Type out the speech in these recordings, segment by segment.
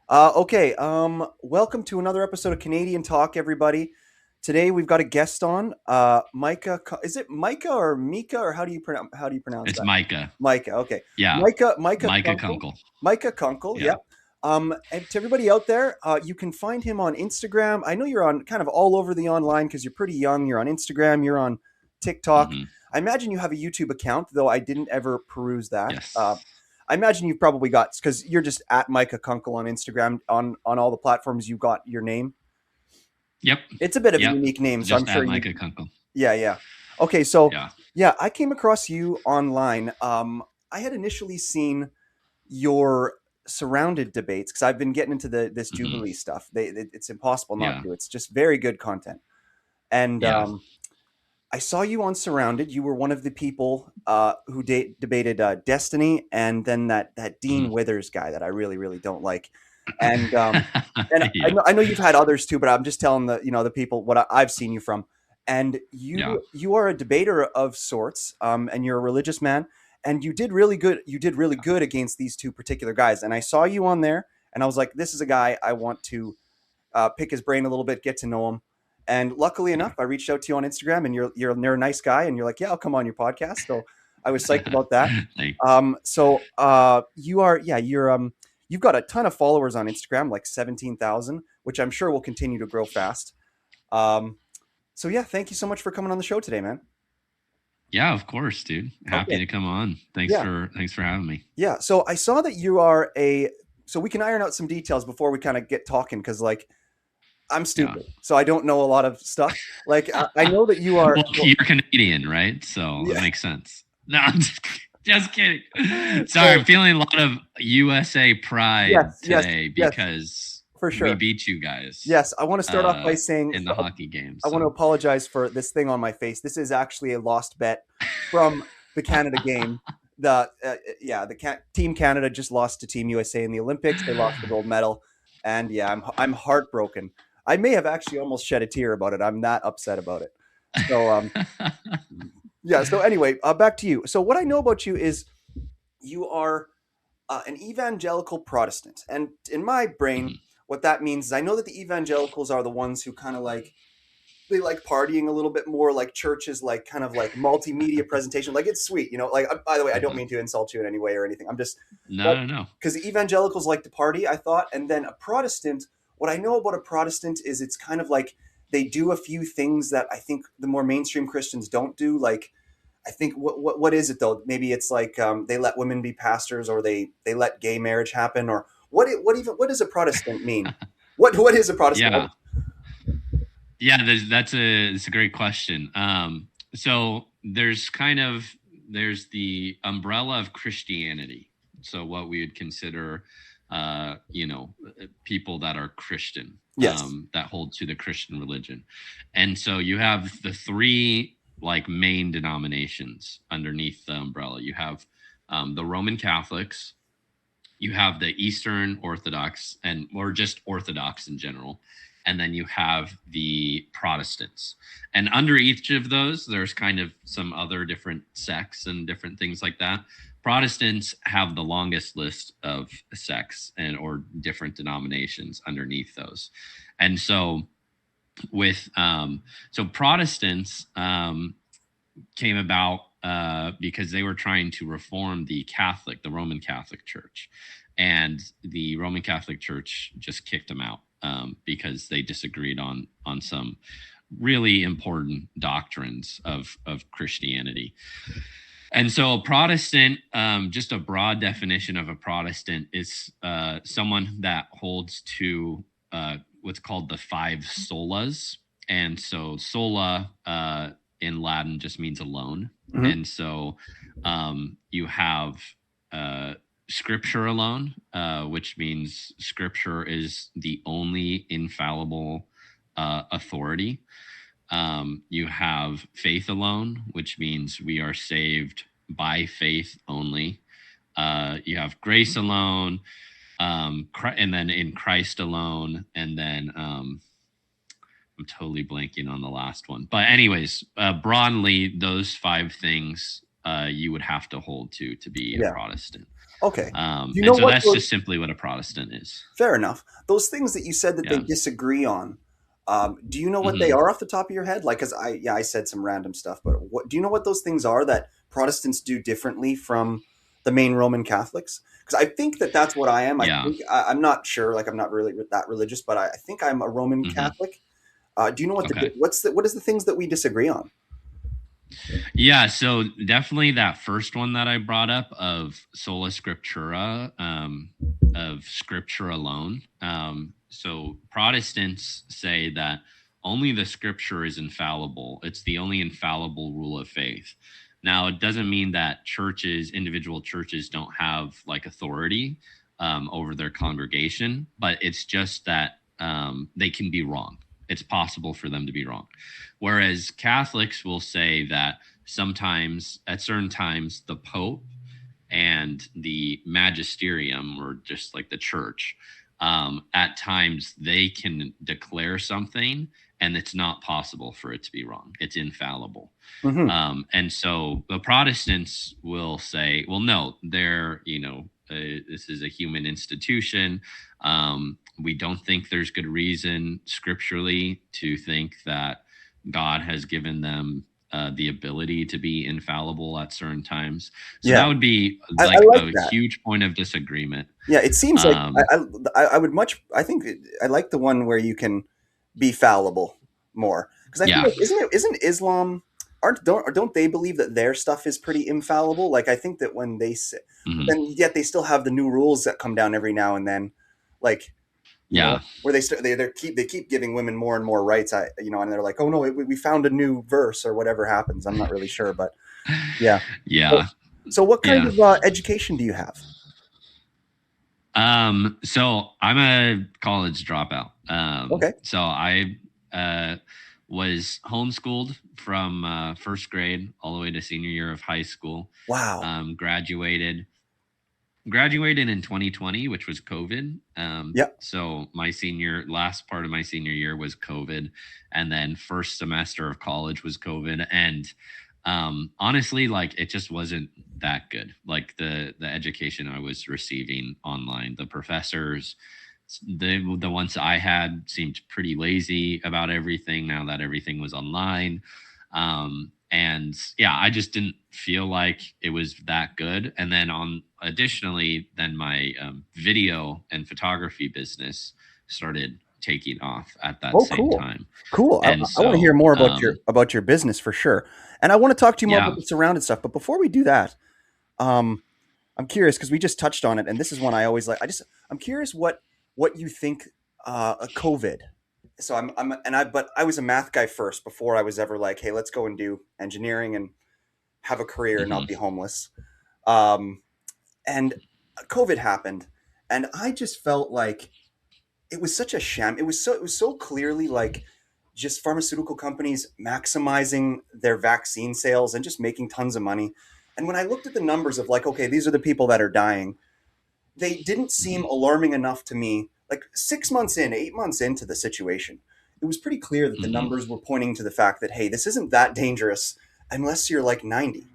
Okay. Welcome to another episode of Canadian Talk, everybody. Today we've got a guest on, Micah. Is it Micah or Mika, or how do you pronounce It's that? Micah. Micah. Okay. Yeah, Micah Micah Kunkle. Kunkle. Micah Kunkle. Yeah. Yep. And to everybody out there, you can find him on Instagram. I know you're on kind of all over the online because you're pretty young. You're on Instagram. You're on TikTok. hmm I imagine you have a YouTube account, though I didn't ever peruse that. Yes. I imagine you've probably got, because you're just at Micah Kunkle on Instagram, on all the platforms you got your name. Yep. It's a bit of a Yep. unique name, so I'm Just sure at you. Micah Kunkle. Yeah, yeah. Okay, so Yeah. yeah, I came across you online. I had initially seen your surrounded debates because I've been getting into this hmm Jubilee stuff. It's impossible not Yeah. to. It's just very good content. And Yeah. I saw you on Surrounded. You were one of the people who debated Destiny, and then that Dean hmm Withers guy that I really really don't like. And I yeah. know you've had others too, but I'm just telling the people what I've seen you from. And Yeah. you are a debater of sorts, and you're a religious man, and you did really good. You did really good against these two particular guys, and I saw you on there, and I was like, this is a guy I want to pick his brain a little bit, get to know him. And luckily enough, I reached out to you on Instagram, and you're a nice guy, and you're like, yeah, I'll come on your podcast. So I was psyched about that. Thanks. You are, yeah, you've got a ton of followers on Instagram, like 17,000, which I'm sure will continue to grow fast. Um, so yeah, thank you so much for coming on the show today, man. Yeah, of course, dude. Happy Okay, to come on. Thanks yeah, for thanks for having me. yeah. So I saw that you are a. So we can iron out some details before we kind of get talking, because like I'm Yeah. stupid, so I don't know a lot of stuff. Like I know that you are. Well, you're Canadian, right? So that Yeah. makes sense. No, I'm just kidding. Sorry, So I'm feeling a lot of USA pride yes, yes, today yes, because for we sure. beat you guys Yes, I want to start off by saying in the hockey game. I want to So apologize for this thing on my face. This is actually a lost bet from the Canada game. Team Canada just lost to Team USA in the Olympics. They lost the gold medal, and yeah, I'm heartbroken. I may have actually almost shed a tear about it. I'm that upset about it. So yeah. So anyway, back to you. So what I know about you is you are an evangelical Protestant. And in my brain, Mhm. what that means is I know that the evangelicals are the ones who kind of like they like partying a little bit more, like churches, like kind of like multimedia presentation. Like it's sweet, Like by the way, I don't Uh-huh. mean to insult you in any way or anything. I'm just No, but no, no. because the evangelicals like to party, I thought, and then a Protestant. What I know about a Protestant is it's kind of like they do a few things that I think the more mainstream Christians don't do. Like I think what is it though? Maybe it's like they let women be pastors, or they let gay marriage happen, or what does a Protestant mean? What is a Protestant? Yeah, yeah. It's a great question. So there's the umbrella of Christianity. So what we would consider, people that are Christian, Yes. that hold to the Christian religion, and so you have the three like main denominations underneath the umbrella. You have the Roman Catholics, you have the Eastern Orthodox, and or just Orthodox in general, and then you have the Protestants. And under each of those, there's kind of some other different sects and different things like that. Protestants have the longest list of sects and or different denominations underneath those. And so with so Protestants came about because they were trying to reform the Roman Catholic Church, and the Roman Catholic Church just kicked them out because they disagreed on some really important doctrines of Christianity. And so, a Protestant, just a broad definition of a Protestant, is someone that holds to what's called the five solas. And so, sola in Latin just means alone. Hmm. And so, you have uh, scripture alone, which means scripture is the only infallible authority. You have faith alone, which means we are saved by faith only. You have grace alone, and then in Christ alone, and then I'm totally blanking on the last one. But anyways, broadly, those five things you would have to hold to be a Yeah. Protestant. Okay. Do you And know so what that's just simply what a Protestant is. Fair enough. Those things that you said that they Yeah. disagree on, do you know what they Hmm. are off the top of your head? Like, cause I said some random stuff, but what do you know what those things are that Protestants do differently from the main Roman Catholics? Because I think that that's what I am. I Yeah. think I'm not sure. Like, I'm not really that religious, but I think I'm a Roman Hmm. Catholic. Do you know what Okay. what is the things that we disagree on? Yeah, so definitely that first one that I brought up of sola scriptura, of scripture alone. So Protestants say that only the scripture is infallible. It's the only infallible rule of faith. Now, it doesn't mean that churches, individual churches, don't have like authority over their congregation, but it's just that they can be wrong. It's possible for them to be wrong. Whereas Catholics will say that sometimes, at certain times, the Pope and the magisterium, or just like the church, at times they can declare something and it's not possible for it to be wrong. It's infallible. Hmm. And so the Protestants will say, well, no, this is a human institution. We don't think there's good reason scripturally to think that God has given them the ability to be infallible at certain times. So Yeah, that would be I like like a that. huge point of disagreement. Yeah, it seems like Um, I would much I think I like the one where you can be fallible more because I feel yeah. like isn't Islam don't they believe that their stuff is pretty infallible? Like I think that when they say, but Mhm. then yet they still have the new rules that come down every now and then, like Yeah. where they keep giving women more and more rights. And they're like, oh no, we found a new verse or whatever happens. I'm not really sure, but yeah. So, Yeah. so what kind Yeah. of education do you have? So I'm a college dropout. Okay, So I uh, was homeschooled from first grade all the way to senior year of high school. wow, Graduated in 2020, which was COVID. yeah, So my last part of my senior year was COVID, and then first semester of college was COVID. And honestly, like it just wasn't that good. Like the education I was receiving online, the professors, the ones I had seemed pretty lazy about everything. Now that everything was online, and yeah, I just didn't feel like it was that good. And then then my video and photography business started taking off at that oh, same cool. time. Cool. And I want to hear so more about your business for sure. And I want to talk to you more about yeah. the surrounded stuff. But before we do that, um, I'm curious because we just touched on it, and this is one I always like. I'm curious what you think COVID. So but I was a math guy first before I was ever like, hey, let's go and do engineering and have a career and not Hmm. be homeless. Um, and COVID happened, and I just felt like it was such a sham. It was so clearly like just pharmaceutical companies maximizing their vaccine sales and just making tons of money. And when I looked at the numbers of like, okay, these are the people that are dying, they didn't seem Hmm. alarming enough to me. Like 6 months in, 8 months into the situation, it was pretty clear that the Hmm. numbers were pointing to the fact that, hey, this isn't that dangerous unless you're like 90.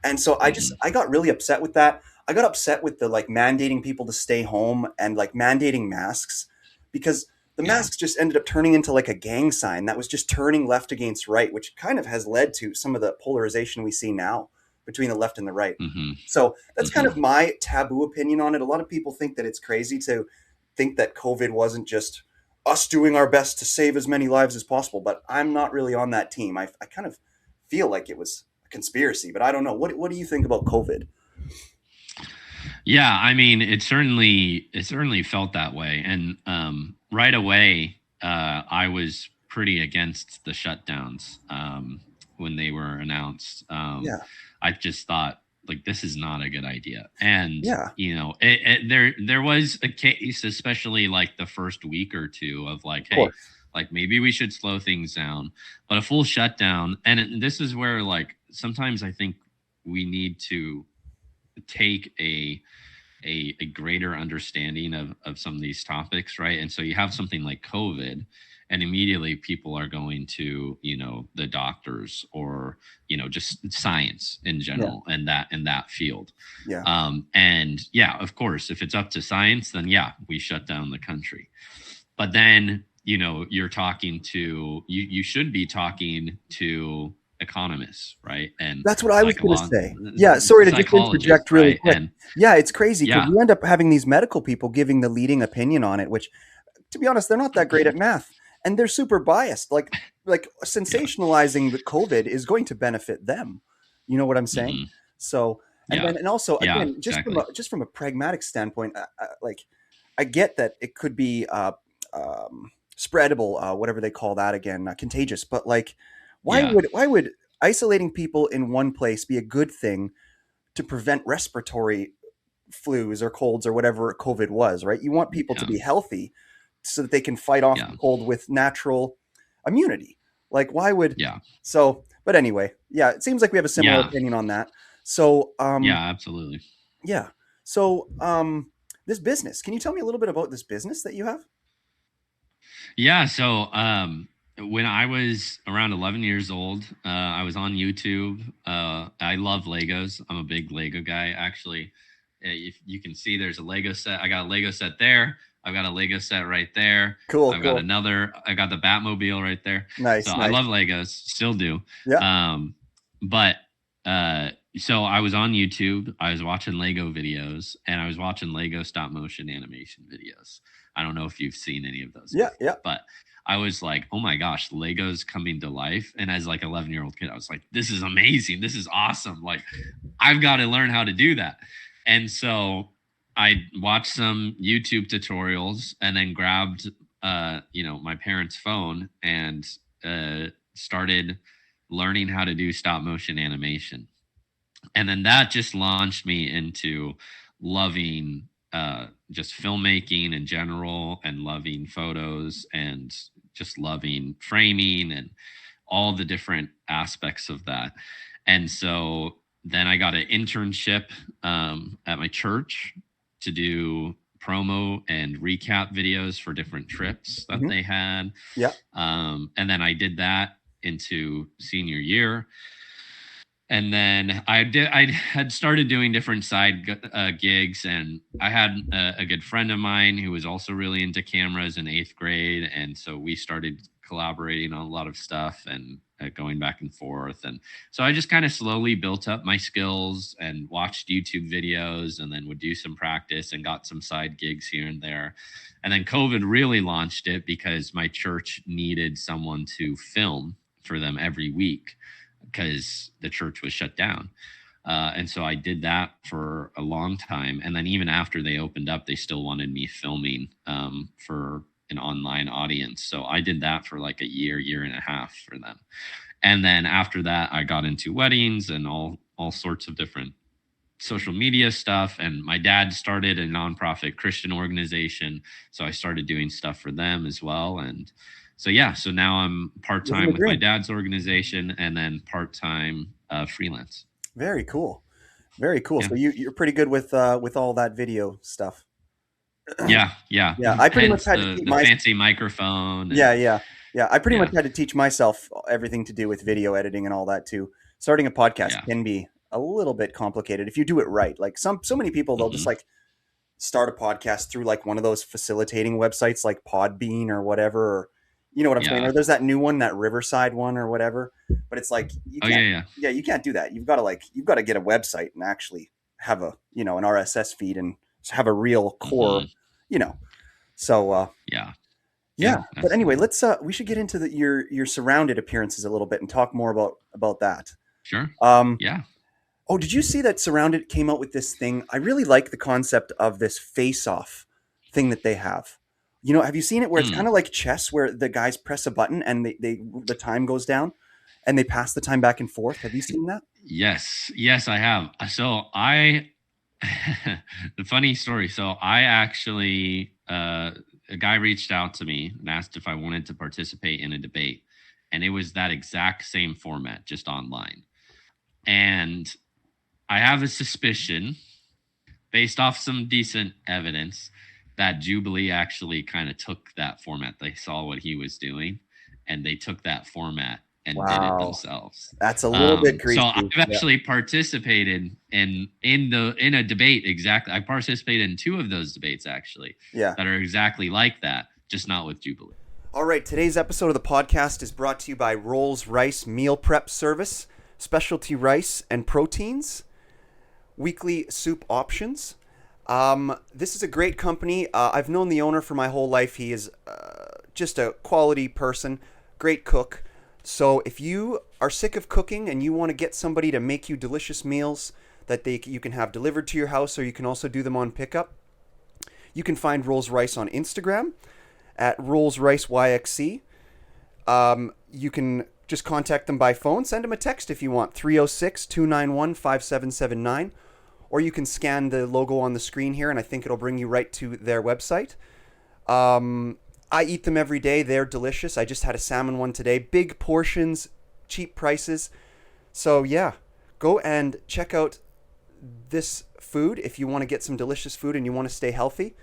And so Hmm. I got really upset with that. I got upset with the like mandating people to stay home and like mandating masks because the Yeah. masks just ended up turning into like a gang sign that was just turning left against right, which kind of has led to some of the polarization we see now between the left and the right. Hmm. So that's kind Hmm. of my taboo opinion on it. A lot of people think that it's crazy to think that COVID wasn't just us doing our best to save as many lives as possible, but I'm not really on that team. I kind of feel like it was conspiracy, but I don't know. What do you think about COVID? Yeah, I mean, it certainly felt that way, and right away, I was pretty against the shutdowns when they were announced. Yeah, I just thought like this is not a good idea, and yeah, there was a case, especially like the first week or two, of like, of hey, course. like maybe we should slow things down, but a full shutdown, and this is where like sometimes I think we need to take a greater understanding of some of these topics, right? And so you have something like COVID, and immediately people are going to, the doctors, or just science in Yeah. general, and that in that field. Yeah. And yeah, of course, if it's up to science, then yeah, we shut down the country. But then, you're talking to, you should be talking to economists, right? And That's what I was like a going to lot say. Yeah, sorry to just psychologists, interject really right? quick. And Yeah, it's crazy because yeah, we end up having these medical people giving the leading opinion on it, which, to be honest, they're not that great at math, and they're super biased. Like yeah, sensationalizing the COVID is going to benefit them. You know what I'm saying? hmm, So, and yeah, then and also yeah, again, exactly. just from a pragmatic standpoint, like I get that it could be spreadable, whatever they call that again, contagious. But like, Yeah, why would isolating people in one place be a good thing to prevent respiratory flus or colds or whatever COVID was? Right? You want people to yeah, be healthy so that they can fight off yeah, the cold with natural immunity. Like, why would yeah, so? But anyway, yeah, it seems like we have a similar yeah, opinion on that. So, yeah, absolutely. yeah. So, this business. Can you tell me a little bit about this business that you have? Yeah. So, when I was around 11 years old, I was on YouTube. I love Legos. I'm a big Lego guy, actually. If you can see, there's a Lego set. I got a Lego set there. I've got a Lego set right there. Cool, I've got cool. another. I got the Batmobile right there. So Nice, I nice. love Legos, still do. Yeah, But so I was on YouTube. I was watching Lego videos, and I was watching Lego stop motion animation videos. I don't know if you've seen any of those yeah, before, yeah. but I was like, oh my gosh, Lego's coming to life. And as like 11-year-old kid, I was like, this is amazing. This is awesome. Like, I've got to learn how to do that. And so I watched some YouTube tutorials, and then grabbed, my parents' phone, and started learning how to do stop motion animation. And then that just launched me into loving just filmmaking in general, and loving photos, and just loving framing, and all the different aspects of that. And so then I got an internship at my church to do promo and recap videos for different trips that Hmm. they had. Yeah. And then I did that into senior year. And then I had started doing different side gigs, and I had a good friend of mine who was also really into cameras in 8th grade, and so we started collaborating on a lot of stuff, and going back and forth. And so I just kind of slowly built up my skills, and watched YouTube videos, and then would do some practice, and got some side gigs here and there. And then COVID really launched it, because my church needed someone to film for them every week, because the church was shut down. And so I did that for a long time. And then even after they opened up, they still wanted me filming for an online audience. So I did that for like a year and a half for them. And then after that, I got into weddings and all sorts of different social media stuff. And my dad started a nonprofit Christian organization, so I started doing stuff for them as well. And so yeah, so now I'm Living part-time the with my dream. dad's organization, and then part-time freelance. Very cool. Very cool. Yeah, So you're pretty good with all that video stuff. yeah, yeah. Yeah, I pretty much Hence had to the keep the my fancy microphone. yeah, And yeah, yeah. I pretty much yeah, had to teach myself everything to do with video editing and all that too. Starting a podcast yeah. can be a little bit complicated if you do it right. Like so many people, they'll just Hmm. like start a podcast through like one of those facilitating websites like Podbean or whatever. Or, you know what I'm saying? Yeah. Or there's that new one, that Riverside one or whatever. But it's like you Oh yeah, can't. yeah. Yeah, you can't do that. You've got to get a website and actually have a an RSS feed and have a real core. Hmm. You know. So Yeah. yeah. Yeah, But anyway, absolutely. let's we should get into your surrounded appearances a little bit and talk more about that. Sure. Um, Yeah. Oh, did you see that Surrounded came out with this thing? I really like the concept of this face-off thing that they have. Have you seen it where it's kind Hmm. of like chess where the guys press a button and the time goes down and they pass the time back and forth? Have you seen that? Yes, yes, I have. So I, the funny story. So I actually, a guy reached out to me and asked if I wanted to participate in a debate, and it was that exact same format, just online. And I have a suspicion based off some decent evidence, that Jubilee actually kind of took that format. They saw what he was doing, and they took that format and did it Wow. themselves. That's a little bit So greasy. I've Yeah. actually participated in a debate. Exactly, I participated in 2 of those debates actually Yeah. that are exactly like that, just not with Jubilee. All right, today's episode of the podcast is brought to you by Rolls-Royce Meal Prep Service, specialty rice and proteins, weekly soup options. This is a great company. I've known the owner for my whole life. He is just a quality person, great cook. So if you are sick of cooking and you want to get somebody to make you delicious meals that you can have delivered to your house, or you can also do them on pickup, you can find Rolls-Royce on Instagram at Rolls-Royce YXC. You can just contact them by phone. Send them a text if you want, 306-291-5779. Or you can scan the logo on the screen here, and I think it'll bring you right to their website. I eat them every day. They're delicious. I just had a salmon one today. Big portions, cheap prices. So yeah, go and check out this food if you want to get some delicious food and you want to stay healthy.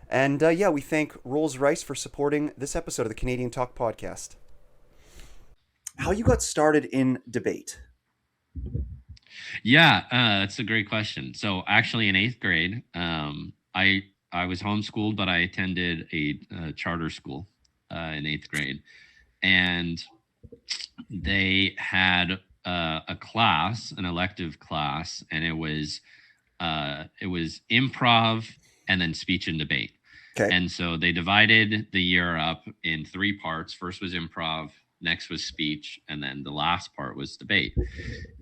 And yeah, we thank Rolls-Royce for supporting this episode of the Canadian Talk Podcast. How you got started in debate? Yeah, that's a great question. So actually, in 8th grade, I was homeschooled, but I attended a charter school in 8th grade, and they had a class, an elective class, and it was improv and then speech and debate. Okay. And so they divided the year up in 3 parts. First was improv, next was speech, and then the last part was debate.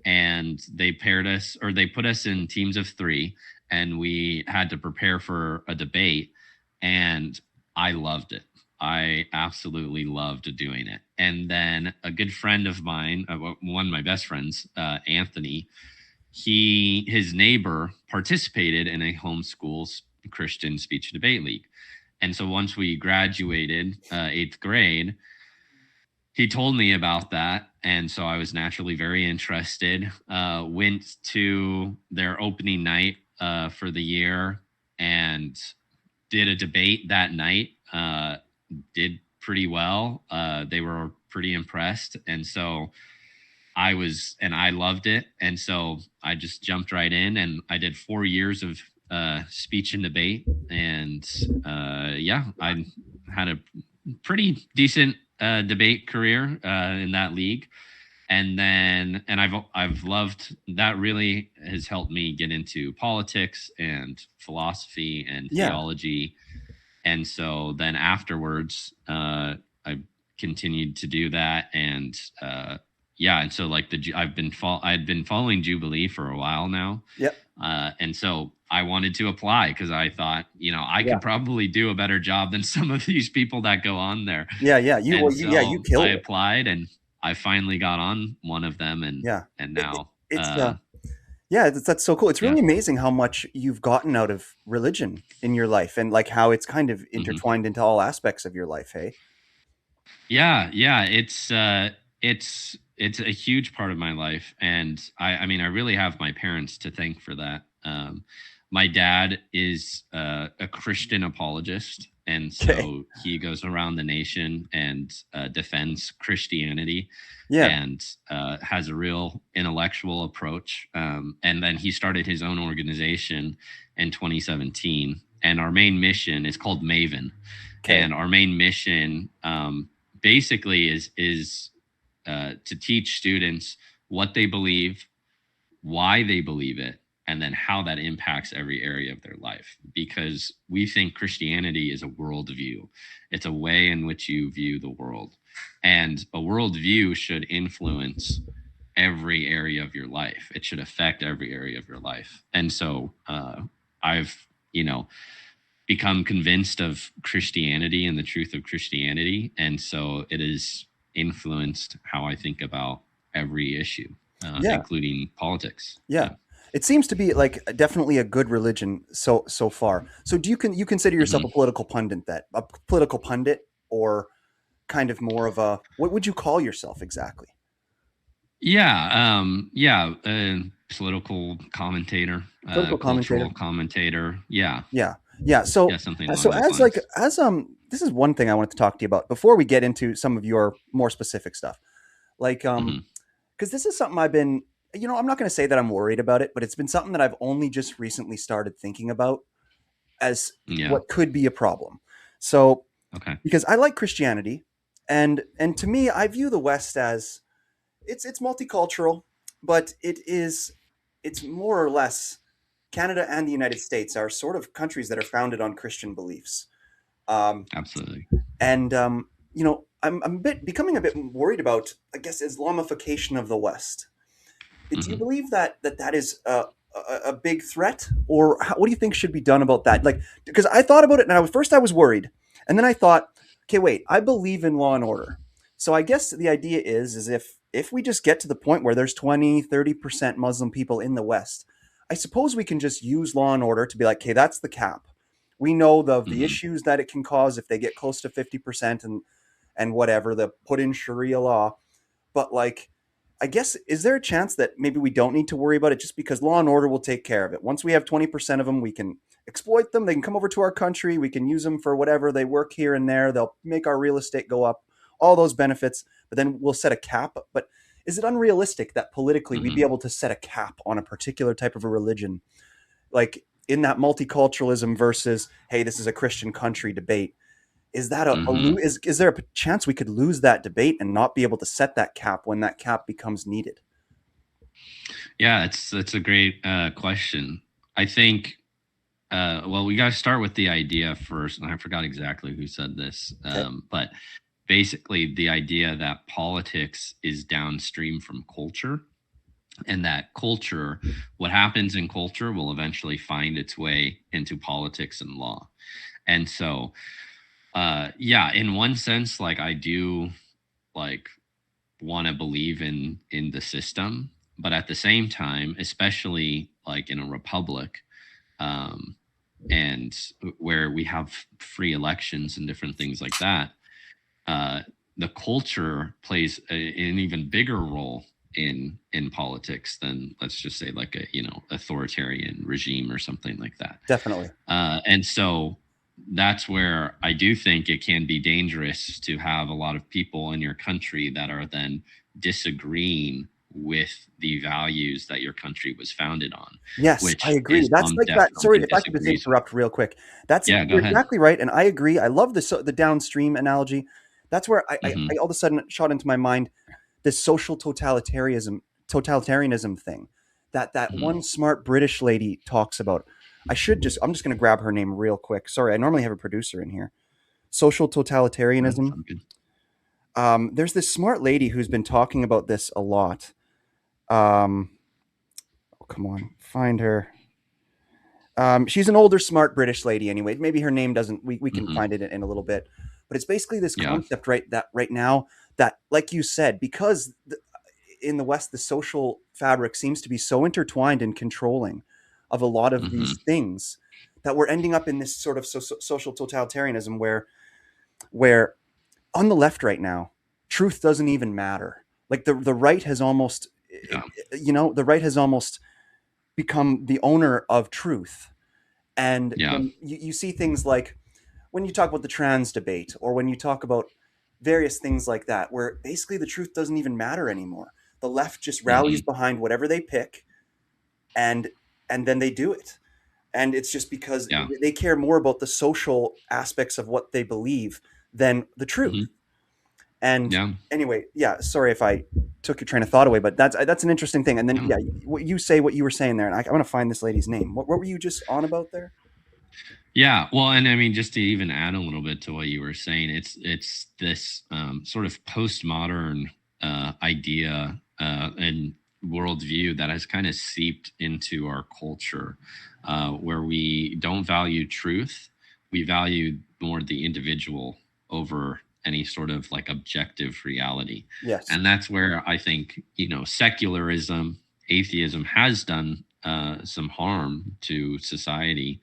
And they put us in teams of 3, and we had to prepare for a debate. And I loved it. I absolutely loved doing it. And then a good friend of mine, one of my best friends, Anthony, his neighbor participated in a homeschool Christian speech debate league. And so once we graduated 8th grade, he told me about that. And so I was naturally very interested. Went to their opening night for the year and did a debate that night. Did pretty well. They were pretty impressed. And so I loved it. And so I just jumped right in, and I did 4 years of speech and debate. And yeah, I had a pretty decent debate career in that league. And I've loved that. Really has helped me get into politics and philosophy and theology. And so then afterwards, I continued to do that. And and so like I'd been following Jubilee for a while now. Yep. And so I wanted to apply because I thought, I could probably do a better job than some of these people that go on there. Yeah. You killed it. I applied, and I finally got on one of them, and now that's so cool. It's really amazing how much you've gotten out of religion in your life, and like how it's kind of intertwined into all aspects of your life. Hey. Yeah. It's a huge part of my life, and I mean, I really have my parents to thank for that. My dad is a Christian apologist, and so he goes around the nation and defends Christianity, and has a real intellectual approach. And then he started his own organization in 2017, and our main mission is called Maven. And our main mission basically is to teach students what they believe, why they believe it, and then how that impacts every area of their life. Because we think Christianity is a worldview. It's a way in which you view the world. And a worldview should influence every area of your life. It should affect every area of your life. And so I've, become convinced of Christianity and the truth of Christianity. And so it has influenced how I think about every issue, including politics. Yeah. It seems to be like definitely a good religion so far. So do you consider yourself a political pundit, or kind of more of what would you call yourself exactly? Yeah. political commentator, Political commentator. cultural commentator. Yeah, Yeah. Yeah. So, yeah, something along so those as like, lines. as, this is one thing I wanted to talk to you about before we get into some of your more specific stuff. Like, Hmm. because this is something I've been, I'm not going to say that I'm worried about it, but it's been something that I've only just recently started thinking about as Yeah. what could be a problem. So, Okay. because I like Christianity, and to me, I view the West as it's multicultural, but it's more or less Canada and the United States are sort of countries that are founded on Christian beliefs. Um, Absolutely. and I'm becoming a bit worried about, I guess, Islamification of the West. Do you Hmm. believe that is a big threat, or what do you think should be done about that? Like, because I thought about it, and first I was worried, and then I thought, okay, wait, I believe in law and order, so I guess the idea is if we just get to the point where there's 20-30% Muslim people in the West, I suppose we can just use law and order to be like, okay, that's the cap. We know the Hmm. issues that it can cause if they get close to 50%, and whatever the put in Sharia law, but like, I guess, is there a chance that maybe we don't need to worry about it just because law and order will take care of it? Once we have 20% of them, we can exploit them. They can come over to our country. We can use them for whatever. They work here and there. They'll make our real estate go up, all those benefits. But then we'll set a cap. But is it unrealistic that politically we'd be Hmm. able to set a cap on a particular type of a religion? Like in that multiculturalism versus, hey, this is a Christian country debate, is that Hmm. is there a chance we could lose that debate and not be able to set that cap when that cap becomes needed? Yeah, it's a great question. I think. Well, we got to start with the idea first, and I forgot exactly who said this, Okay. but basically the idea that politics is downstream from culture, and that culture, what happens in culture, will eventually find its way into politics and law. And so, yeah, in one sense, like I do, like want to believe in the system, but at the same time, especially like in a republic, um, and where we have free elections and different things like that, uh, the culture plays an even bigger role in politics than, let's just say, like a authoritarian regime or something like that. Definitely. And so that's where I do think it can be dangerous to have a lot of people in your country that are then disagreeing with the values that your country was founded on, Yes, I which agree. That's Islam like that. Sorry definitely if I could just disagrees with. interrupt real quick. That's Yeah, go You're ahead. exactly right, and I agree. I love the downstream analogy. That's where I Hmm. all of a sudden shot into my mind this social totalitarianism thing that Hmm. one smart British lady talks about. I'm just going to grab her name real quick. Sorry, I normally have a producer in here. Social That totalitarianism. sounds good. There's this smart lady who's been talking about this a lot. Um, oh, come on, find her. She's an older, smart British lady. Anyway, maybe her name doesn't. We can Hmm. find it in a little bit, but it's basically this Yeah. concept, right? That right now, that like you said, because in the West, the social fabric seems to be so intertwined and controlling of a lot of Hmm. these things that we're ending up in this sort of social totalitarianism where on the left right now, truth doesn't even matter. Like the right has almost, Yeah. the right has almost become the owner of truth. And Yeah. when you see things like when you talk about the trans debate or when you talk about various things like that, where basically the truth doesn't even matter anymore. The left just rallies Hmm. behind whatever they pick, and and then they do it. And it's just because Yeah. they care more about the social aspects of what they believe than the truth. Hmm. And Yeah. anyway, yeah, sorry if I took your train of thought away, but that's an interesting thing. And then Yeah. yeah, what you were saying there, and I want to find this lady's name. What were you just on about there? Yeah, well, and I mean, just to even add a little bit to what you were saying, it's this sort of postmodern idea and worldview that has kind of seeped into our culture, where we don't value truth. We value more the individual over any sort of like objective reality, Yes. and that's where I think secularism, atheism has done some harm to society,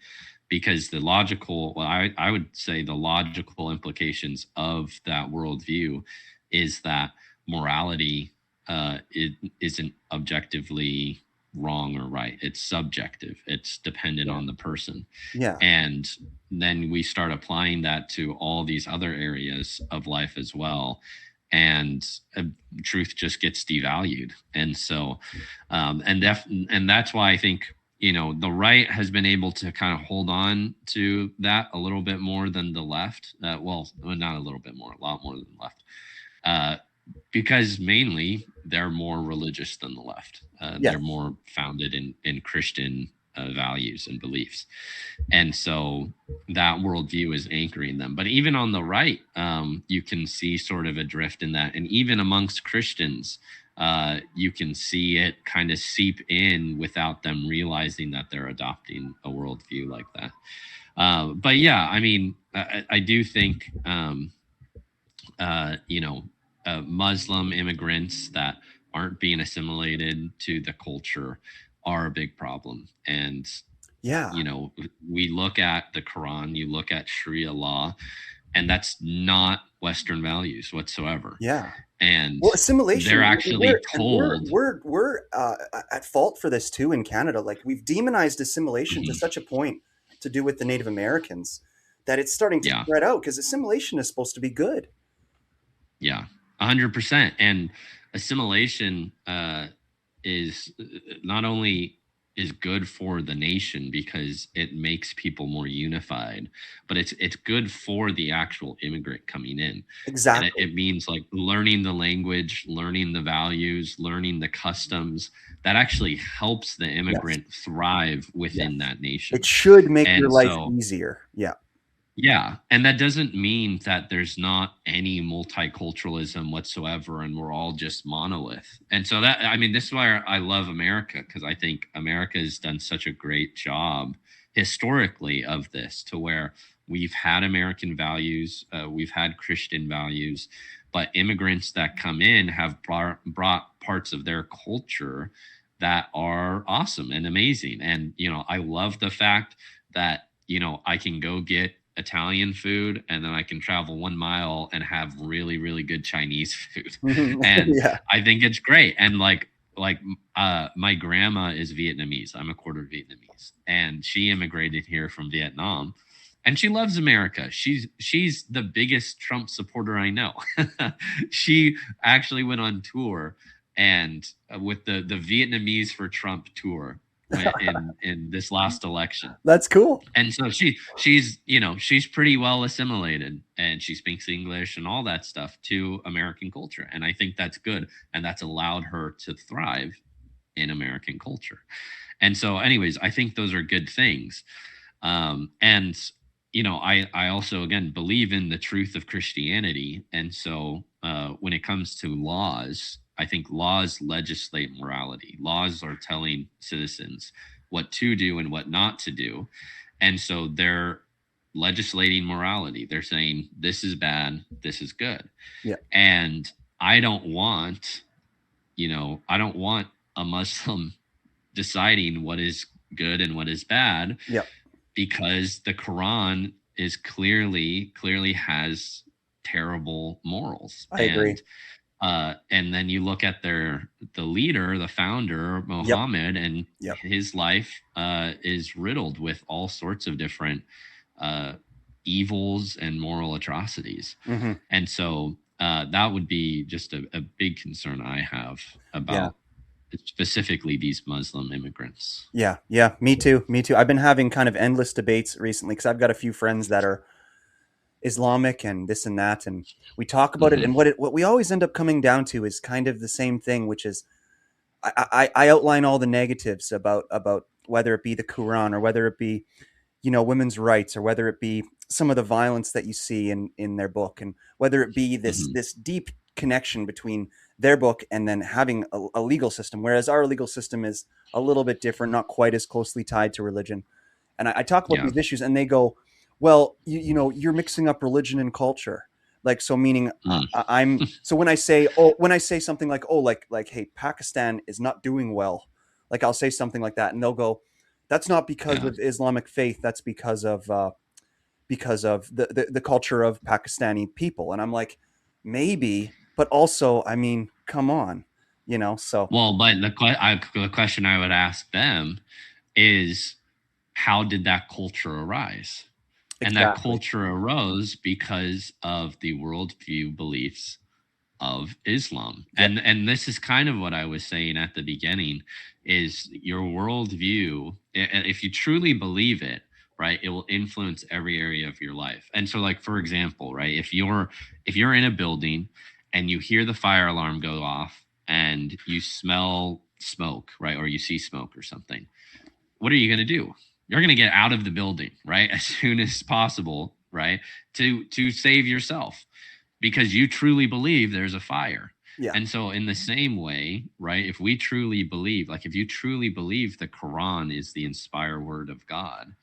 because I would say the logical implications of that worldview is that morality, it isn't objectively. wrong or right. It's subjective. It's dependent Yeah. on the person. Yeah. And then we start applying that to all these other areas of life as well. And truth just gets devalued. And so, and that's why I think, the right has been able to kind of hold on to that a little bit more than the left. Well, not a little bit more, a lot more than the left. Because mainly they're more religious than the left. Yeah. They're more founded in Christian values and beliefs. And so that worldview is anchoring them. But even on the right, you can see sort of a drift in that. And even amongst Christians, you can see it kind of seep in without them realizing that they're adopting a worldview like that. But yeah, I mean, I do think, Muslim immigrants that aren't being assimilated to the culture are a big problem. And, Yeah. we look at the Quran, you look at Sharia law, and that's not Western values whatsoever. Yeah. And Well, assimilation. they're actually told. We're at fault for this too in Canada. Like, we've demonized assimilation to Mhm. such a point to do with the Native Americans that it's starting to Yeah, spread out, because assimilation is supposed to be good. yeah, 100%. And assimilation is not only is good for the nation because it makes people more unified, but it's good for the actual immigrant coming in. And it, Exactly. it means like learning the language, learning the values, learning the customs that actually helps the Yes. immigrant thrive Yes. within that It nation. should make your And life so, easier. Yeah. yeah, and that doesn't mean that there's not any multiculturalism whatsoever and we're all just monolith. And so that, I mean, this is why I love America, because I think America has done such a great job historically of this, to where we've had American values, we've had Christian values, but immigrants that come in have brought parts of their culture that are awesome and amazing. And, I love the fact that, I can go get Italian food and then I can travel 1 mile and have really, really good Chinese food. And Yeah. I think it's great. And my grandma is Vietnamese. I'm a quarter Vietnamese. And she immigrated here from Vietnam. And she loves America. She's the biggest Trump supporter I know. She actually went on tour and with the Vietnamese for Trump tour in this last election. That's cool. And so she's pretty well assimilated, and she speaks English and all that stuff to American culture. And I think that's good. And that's allowed her to thrive in American culture. And so, anyways, I think those are good things. And I also, again, believe in the truth of Christianity. And so when it comes to laws, I think laws legislate morality. Laws are telling citizens what to do and what not to do. And so they're legislating morality. They're saying this is bad, this is good. Yeah. And I don't want, I don't want a Muslim deciding what is good and what is bad. Yeah. Because the Quran is clearly has terrible morals. I agree. And then you look at the leader, the founder, Muhammad, and Yep. his life is riddled with all sorts of different evils and moral atrocities. Mm-hmm. And so that would be just a big concern I have about specifically these Muslim immigrants. Yeah. Me too. I've been having kind of endless debates recently because I've got a few friends that are Islamic and this and that, and we talk about it. And what we always end up coming down to is kind of the same thing, which is I outline all the negatives about whether it be the Quran or whether it be, women's rights, or whether it be some of the violence that you see in their book, and whether it be this deep connection between their book and then having a legal system, whereas our legal system is a little bit different, not quite as closely tied to religion. And I talk about these issues, and they go, well, you're mixing up religion and culture. Like, so meaning so when I say something like, hey, Pakistan is not doing well, like I'll say something like that, and they'll go, that's not because of Islamic faith, that's because of the culture of Pakistani people. And I'm like, maybe, but also, I mean, come on, So Well, but the question I would ask them is, how did that culture arise? And that exactly. culture arose because of the worldview beliefs of Islam. Yep. And this is kind of what I was saying at the beginning, is your worldview, if you truly believe it, right, it will influence every area of your life. And so, like, for example, right, if you're in a building and you hear the fire alarm go off and you smell smoke, right, or you see smoke or something, what are you going to do? You're going to get out of the building, right, as soon as possible, right, to save yourself, because you truly believe there's a fire. Yeah. And so, in the same way, right, if we truly believe, like, if you truly believe the Quran is the inspired word of God,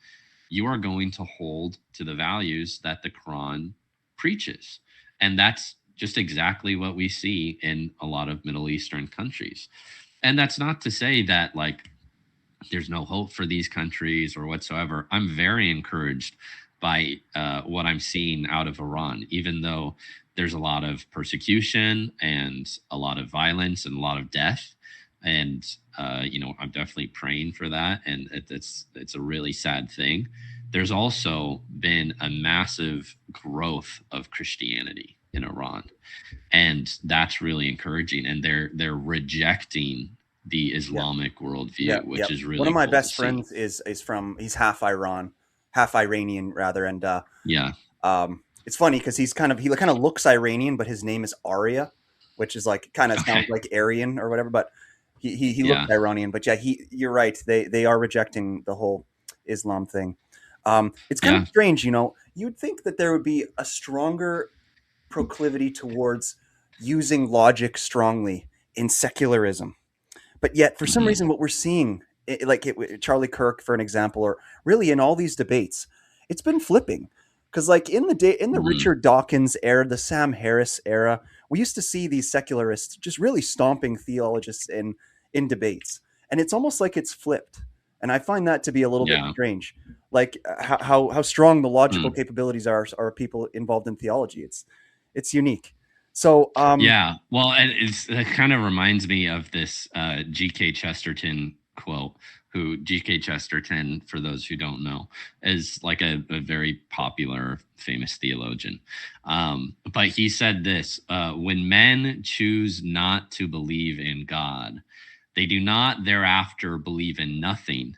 you are going to hold to the values that the Quran preaches. And that's just exactly what we see in a lot of Middle Eastern countries. And that's not to say that, like, there's no hope for these countries or whatsoever. I'm very encouraged by what I'm seeing out of Iran, even though there's a lot of persecution and a lot of violence and a lot of death. And I'm definitely praying for that, and it's a really sad thing. There's also been a massive growth of Christianity in Iran, and that's really encouraging. And they're rejecting the Yeah. Islamic Yeah. worldview, Yeah. which is One of really my cool to best see. friends is from he's half Iranian rather, and Yeah. it's funny because he kind of looks Iranian, but his name is Arya, which is like kind of sounds Okay. like Aryan or whatever. But he looks Yeah. Iranian. But yeah, you're right. They are rejecting the whole Islam thing. It's kind of Yeah. strange, You'd think that there would be a stronger proclivity towards using logic strongly in secularism, but yet for some Hmm. reason, what we're seeing, Charlie Kirk, for an example, or really in all these debates, it's been flipping. Because like in the Hmm. Richard Dawkins era, the Sam Harris era, we used to see these secularists just really stomping theologists in debates, and it's almost like it's flipped. And I find that to be a little bit Yeah. strange, like how strong the logical Hmm. capabilities are people involved in theology. It's unique. So Yeah. Well, and it kind of reminds me of this G.K. Chesterton quote. Who G.K. Chesterton, for those who don't know, is like a very popular, famous theologian. But he said this: when men choose not to believe in God, they do not thereafter believe in nothing.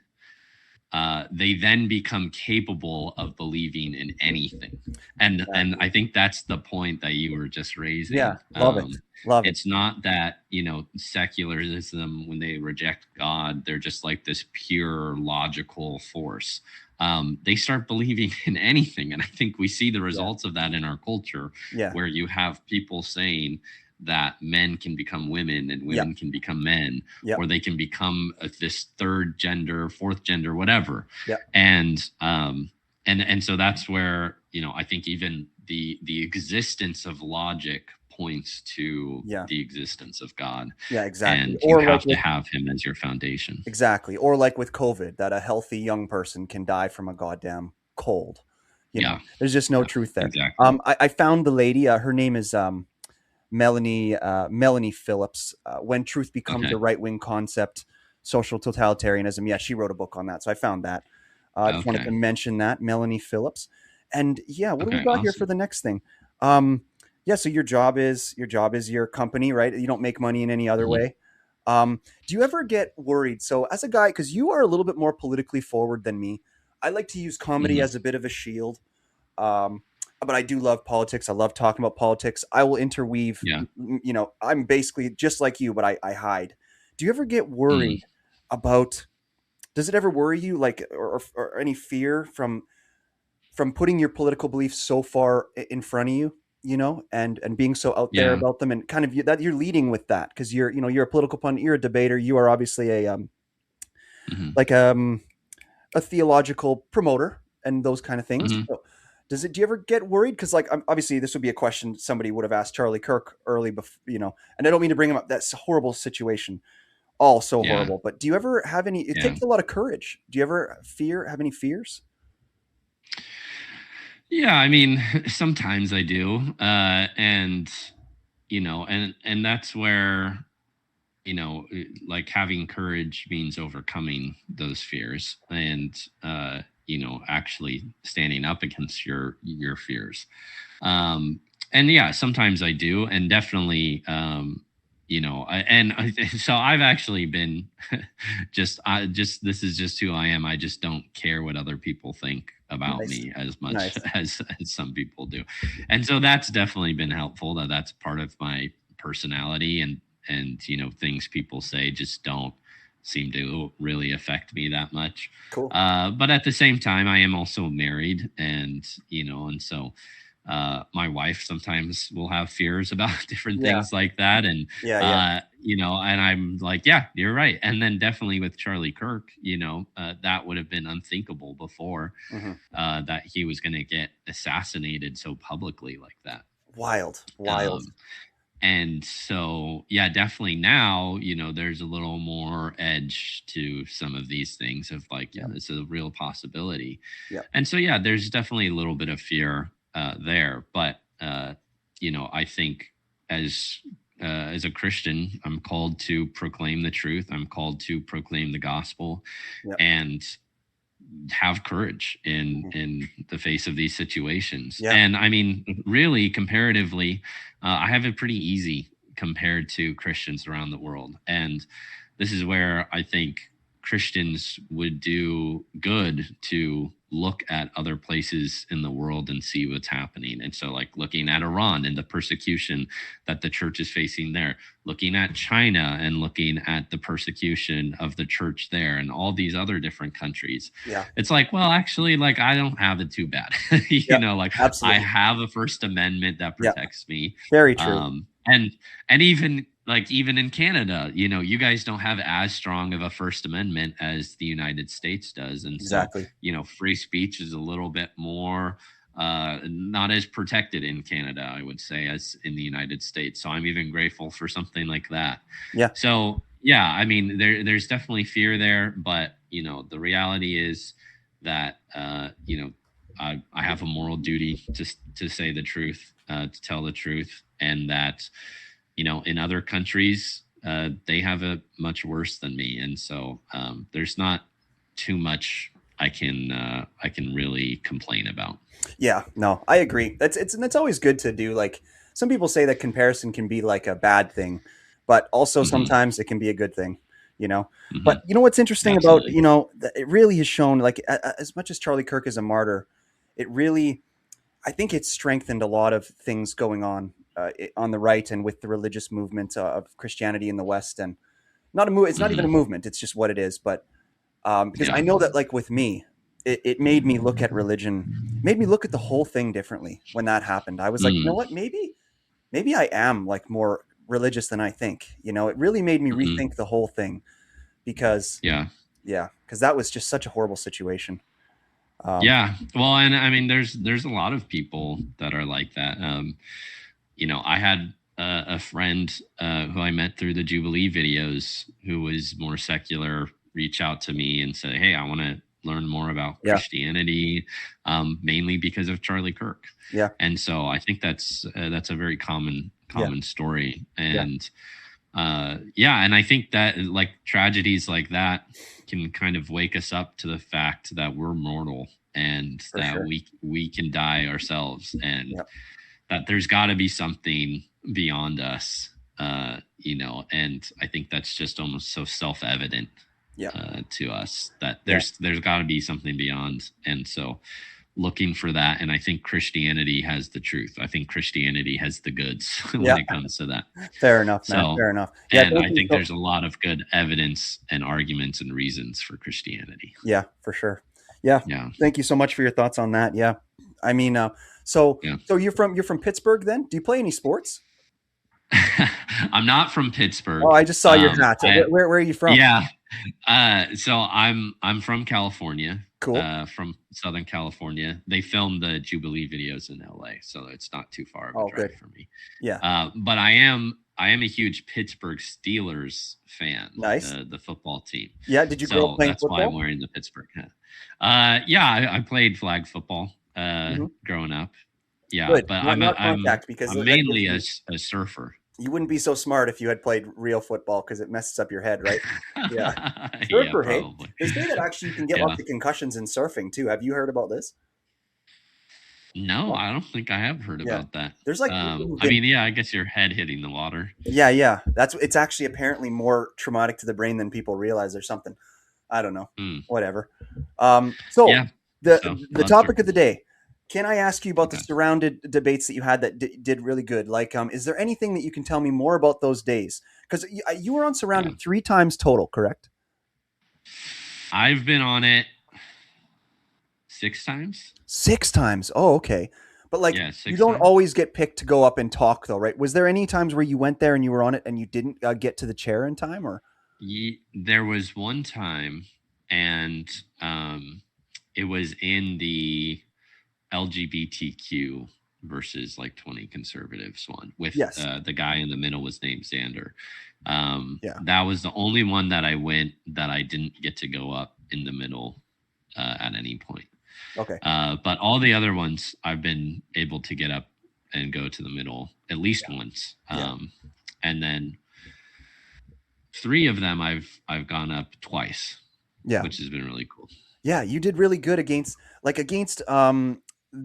They then become capable of believing in anything. And exactly. I think that's the point that you were just Yeah, raising. love it, love it. It's not that, secularism, when they reject God, they're just like this pure logical force. They start believing in anything, and I think we see the Yeah, results of that in our culture, yeah, where you have people saying that men can become women and yeah, women can become men, yeah, or they can become this third gender, fourth gender, whatever. yeah, And so that's where, I think even the existence of logic points to yeah, the existence of God, yeah, exactly. and you Or like have to with have him as your foundation. exactly, or like with COVID, that a healthy young person can die from a goddamn cold. Yeah. There's just no Yeah. truth there. Exactly. I found the lady. Her name is Melanie Phillips. When Truth Becomes Okay. a Right Wing Concept, Social Totalitarianism. Yeah, she wrote a book on that, so I found that. I just wanted Okay. to mention that Melanie Phillips. And yeah, what do we Okay. got here for Awesome. the next thing? Yeah, so your job is your company, right? You don't make money in any other Mhm. way. Do you ever get worried? So as a guy, because you are a little bit more politically forward than me, I like to use comedy Mhm. as a bit of a shield. Um, but I do love politics. I love talking about politics. I will interweave. Yeah. I'm basically just like you, but I hide. Do you ever get Mm. worried about? Does it ever worry you, like, or any fear from putting your political beliefs so far in front of you, and being so out there Yeah. about them, and kind of that you're leading with that because you're a political pundit, you're a debater, you are obviously Mhm. like a theological promoter and those kind of things. Mhm. So, do you ever get worried? Because like obviously this would be a question somebody would have asked Charlie Kirk early before, and I don't mean to bring him up. That's a horrible situation, all so Yeah. horrible. But do you ever have any? It Yeah. takes a lot of courage. Do you ever have any fears? Yeah, I mean, sometimes I do. And that's where, like having courage means overcoming those fears and, actually standing up against your fears. And yeah, sometimes I do. And definitely, so I've actually been this is just who I am. I just don't care what other people think about Nice. me as much Nice. as some people do. And so that's definitely been helpful. That's part of my personality, and things people say just don't seem to really affect me that much. Cool. But at the same time, I am also married, and so my wife sometimes will have fears about different things like that. And, and I'm like, yeah, you're right. And then definitely with Charlie Kirk, that would have been unthinkable before, that he was going to get assassinated so publicly like that. Wild. And so, yeah, definitely now, there's a little more edge to some of these things of like, this is a real possibility. Yeah. And so, yeah, there's definitely a little bit of fear there. But, I think as a Christian, I'm called to proclaim the truth. I'm called to proclaim the gospel and have courage in the face of these situations. And I mean, really comparatively, I have it pretty easy compared to Christians around the world. And this is where I think Christians would do good to look at other places in the world and see what's happening. And so like looking at Iran and the persecution that the church is facing there, looking at China and looking at the persecution of the church there and all these other different countries. Yeah. It's like, well, actually, like I don't have it too bad. Absolutely. I have a First Amendment that protects me. Very true. And even in Canada, you guys don't have as strong of a First Amendment as the United States does. And so, free speech is a little bit more not as protected in Canada, I would say, as in the United States. So I'm even grateful for something like that. Yeah. So, yeah, I mean, there's definitely fear there. But, the reality is that, I have a moral duty to say the truth, to tell the truth. And that, in other countries, they have it much worse than me. And so there's not too much I can really complain about. Yeah, no, I agree. That's always good to do. Like some people say that comparison can be like a bad thing, but also sometimes it can be a good thing, But what's interesting about, it really has shown like as much as Charlie Kirk is a martyr, I think it's strengthened a lot of things going on the right and with the religious movement of Christianity in the West. And it's not even a movement. It's just what it is. But because I know that like with me, it made me look at religion, made me look at the whole thing differently when that happened. I was like, you know what, maybe I am like more religious than I think, it really made me rethink the whole thing because because that was just such a horrible situation. Well, and I mean, there's a lot of people that are like that. I had a friend who I met through the Jubilee videos who was more secular reach out to me and say, hey, I want to learn more about Christianity, mainly because of Charlie Kirk. Yeah. And so I think that's a very common story. And and I think that like tragedies like that can kind of wake us up to the fact that we're mortal and we can die ourselves, and that there's got to be something beyond us, and I think that's just almost so self-evident to us that there's got to be something beyond. And so looking for that, and I think Christianity has the truth. I think Christianity has the goods when it comes to that. Fair enough, man. Fair enough. And I think there's a lot of good evidence and arguments and reasons for Christianity. Yeah, for sure. Yeah. Thank you so much for your thoughts on that. Yeah. I mean, so you're from Pittsburgh then? Do you play any sports? I'm not from Pittsburgh. Oh, I just saw your hat. Where are you from? Yeah. So I'm from California. Cool. From Southern California. They filmed the Jubilee videos in LA, so it's not too far of a drive for me. Yeah. But I am a huge Pittsburgh Steelers fan. Nice. The football team. Yeah. Did you grow up playing football? That's why I'm wearing the Pittsburgh hat. I played flag football growing up. Yeah, good. But I'm I'm mainly a surfer. You wouldn't be so smart if you had played real football because it messes up your head, right? Yeah. Yeah, Surfer, hey? probably. They say that actually you can get Yeah. lots of concussions in surfing too. Have you heard about this? No, No? I don't think I have heard Yeah. about that. There's like people who've I been mean, yeah, I guess your head hitting the water. yeah, yeah. That's it's actually apparently more traumatic to the brain than people realize or something. I don't know. Hmm. Whatever. So Yeah. the So the that's topic of the day. Can I ask you about the okay. surrounded debates that you had that did really good? Like, is there anything that you can tell me more about those days? Because you were on Yeah. surrounded 3 times total, correct? I've been on it 6 times. 6 times. Oh, okay. But like, Yeah, you six don't times. always get picked to go up and talk, though, right? Was there any times where you went there and you were on it and you didn't get to the chair in time, or? There was one time, and it was in the LGBTQ versus like 20 conservatives one with Yes. the guy in the middle was named Xander. Yeah. That was the only one that I went that I didn't get to go up in the middle at any point. Okay. But all the other ones I've been able to get up and go to the middle at least once. Yeah. And then 3 of them I've gone up twice, Yeah. which has been really cool. Yeah. You did really good against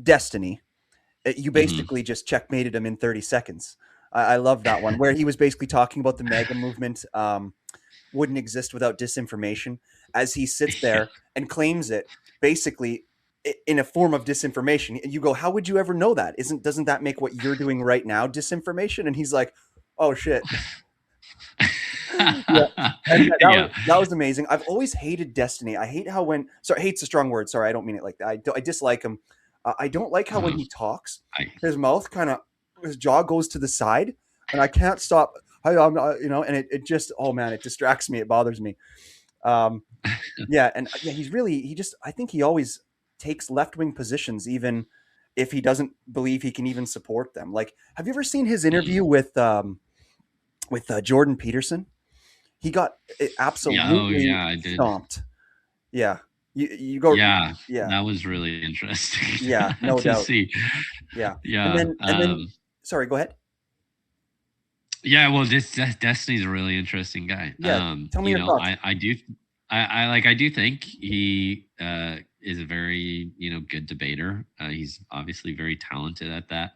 Destiny. You Mhm. basically just checkmated him in 30 seconds. I love that one where he was basically talking about the MAGA movement wouldn't exist without disinformation as he sits Yeah. there and claims it basically in a form of disinformation. You go, how would you ever know that? Doesn't that make what you're doing right now disinformation? And he's like, oh shit. Yeah. And Yeah. that was amazing. I've always hated Destiny. I hate how when sorry, hate's a strong word. Sorry, I don't mean it like that. I dislike him. I don't like how when Uh, he talks, I his mouth kind of his jaw goes to the side, and I can't stop. And it just oh man, it distracts me. It bothers me. Um, yeah, and yeah, he just I think he always takes left wing positions, even if he doesn't believe he can even support them. Like, have you ever seen his mm. interview with Jordan Peterson? He got Yeah, oh absolutely yeah, I did. stomped. Yeah. You go Yeah, yeah. that was really interesting Yeah, no to doubt. see. Yeah. And Yeah, then sorry, go ahead. yeah. Well, this Destiny's a really interesting guy. Yeah, tell me your thoughts. I do think he is a very good debater. He's obviously very talented at that.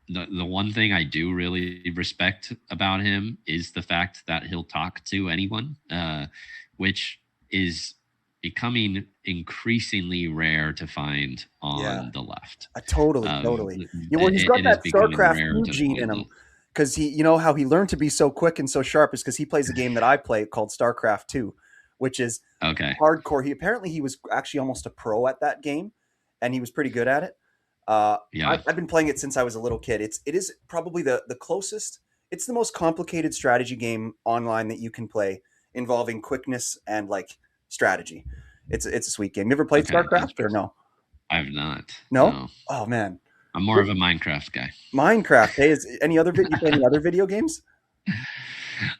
The one thing I do really respect about him is the fact that he'll talk to anyone, which is becoming increasingly rare to find Yeah. on the left. Totally, Um, totally. Yeah, well, he's it, got it is that becoming StarCraft rare 2 to gene in find him it. because how he learned to be so quick and so sharp is because he plays a game that I play called StarCraft 2, which is Okay. hardcore. He was actually almost a pro at that game, and he was pretty good at it. Yeah. I've been playing it since I was a little kid. It is probably the closest. It's the most complicated strategy game online that you can play involving quickness and like strategy. It's a sweet game. You ever played Okay. StarCraft or no? I've not. No. No. Oh man, I'm more of a Minecraft guy. Minecraft. Hey, is any other you play any other video games?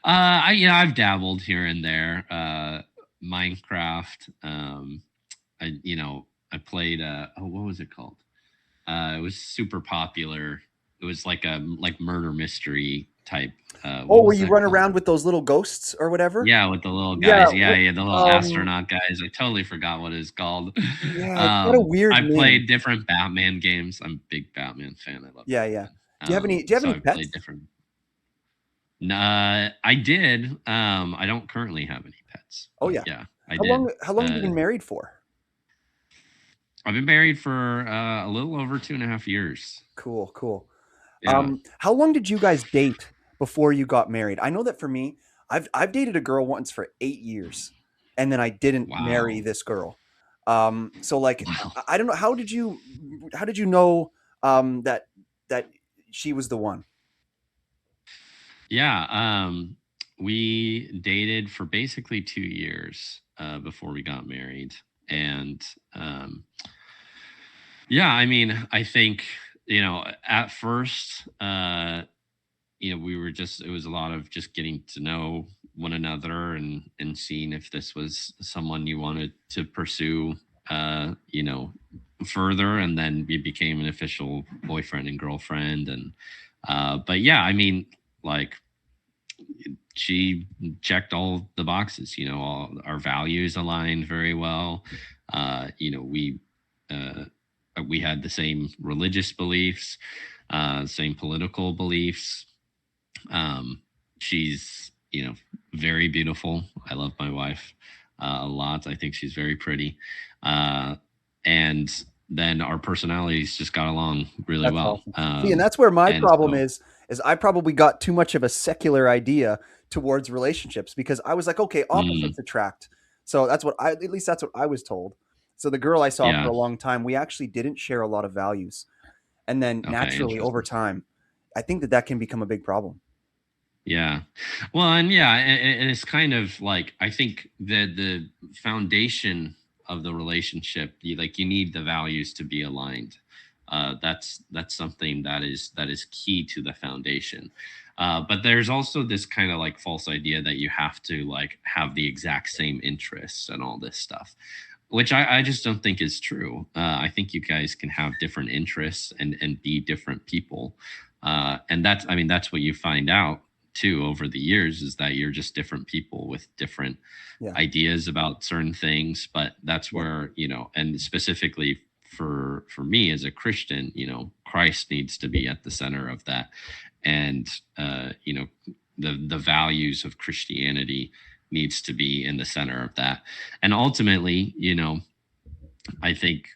I've dabbled here and there. Minecraft. I played what was it called? It was super popular. It was like a murder mystery type. Oh, What where was you that run called? around with those little ghosts or whatever? Yeah, with the little Yeah. guys. Yeah, yeah, the little Um. astronaut guys. I totally forgot what it's called. Yeah, it's got a weird I name. played different Batman games. I'm a big Batman fan. I love Yeah, yeah. Batman. Do you have So any I've played pets? different. I did. I don't currently have any pets, Oh but yeah. yeah, I How did. long? How long have you been married for? I've been married for a little over 2.5 years. Cool, cool. Yeah. How long did you guys date before you got married? I know that for me, I've dated a girl once for 8 years, and then I didn't marry Wow. this girl. So like Wow. I don't know how did you know that she was the one? Yeah. We dated for basically 2 years before we got married, and yeah, I mean, I think at first, we were just it was a lot of just getting to know one another and seeing if this was someone you wanted to pursue further, and then we became an official boyfriend and girlfriend. And but yeah, I mean, like she checked all the boxes. All our values aligned very well. We we had the same religious beliefs, same political beliefs. She's very beautiful. I love my wife a lot. I think she's very pretty, and then our personalities just got along really That's well. awesome. See, and that's where my And problem so, is I probably got too much of a secular idea towards relationships because I was like, okay, opposites attract. So at least that's what I was told. So the girl I saw for yeah, a long time, we actually didn't share a lot of values. And then okay, naturally over interesting. time, I think that can become a big problem. Yeah. Well, and yeah, and it's kind of like I think the foundation of the relationship, you need the values to be aligned. That's something that is key to the foundation. But there's also this kind of like false idea that you have to like have the exact same interests and all this stuff, which I just don't think is true. I think you guys can have different interests and be different people. And that's what you find out too over the years, is that you're just different people with different Yeah. ideas about certain things. But that's Yeah. where, and specifically for me as a Christian, Christ needs to be at the center of that. And, the values of Christianity needs to be in the center of that. And ultimately, I think